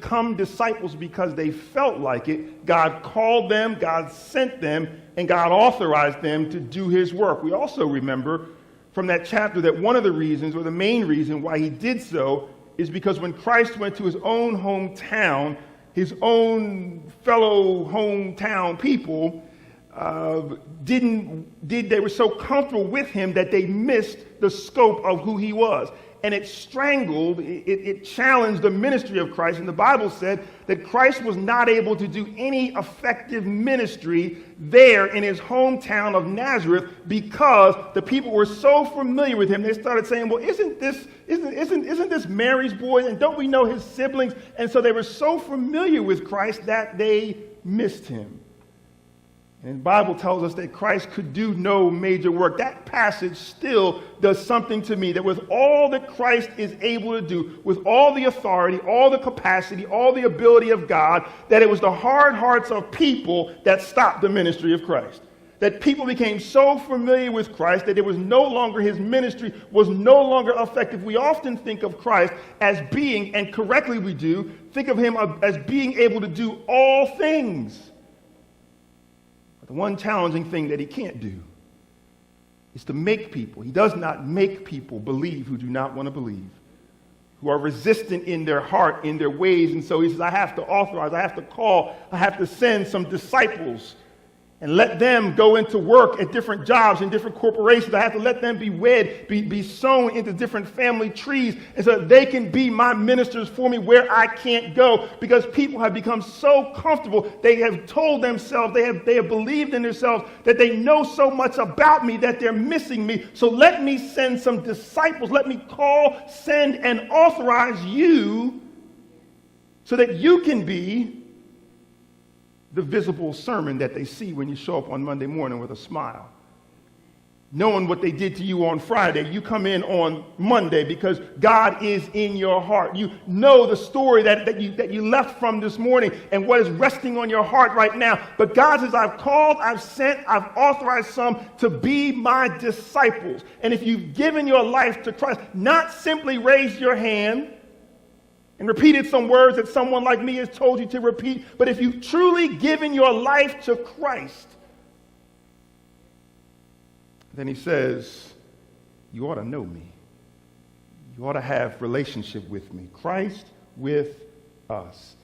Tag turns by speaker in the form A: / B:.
A: become disciples because they felt like it. God called them, God sent them, and God authorized them to do his work. We also remember from that chapter that one of the reasons, or the main reason why he did so, is because when Christ went to his own hometown, his own fellow hometown people they were so comfortable with him that they missed the scope of who he was. And it strangled, it challenged the ministry of Christ. And the Bible said that Christ was not able to do any effective ministry there in his hometown of Nazareth because the people were so familiar with him. They started saying, well, isn't this Mary's boy? And don't we know his siblings? And so they were so familiar with Christ that they missed him. And the Bible tells us that Christ could do no major work. That passage still does something to me, that with all that Christ is able to do, with all the authority, all the capacity, all the ability of God, that it was the hard hearts of people that stopped the ministry of Christ. That people became so familiar with Christ that it was no longer, his ministry was no longer effective. We often think of Christ as being, and correctly we do, think of him as being able to do all things. The one challenging thing that he can't do is to make people. He does not make people believe who do not want to believe, who are resistant in their heart, in their ways. And so he says, I have to authorize, I have to call, I have to send some disciples and let them go into work at different jobs in different corporations. I have to let them be wed, be sown into different family trees, and so that they can be my ministers for me where I can't go, because people have become so comfortable. They have told themselves, they have believed in themselves that they know so much about me that they're missing me. So let me send some disciples. Let me call, send, and authorize you so that you can be the visible sermon that they see when you show up on Monday morning with a smile. Knowing what they did to you on Friday, you come in on Monday because God is in your heart. You know the story that you left from this morning and what is resting on your heart right now. But God says, I've called, I've sent, I've authorized some to be my disciples. And if you've given your life to Christ, not simply raise your hand and repeated some words that someone like me has told you to repeat, but if you've truly given your life to Christ, then he says, you ought to know me. You ought to have relationship with me. Christ with us.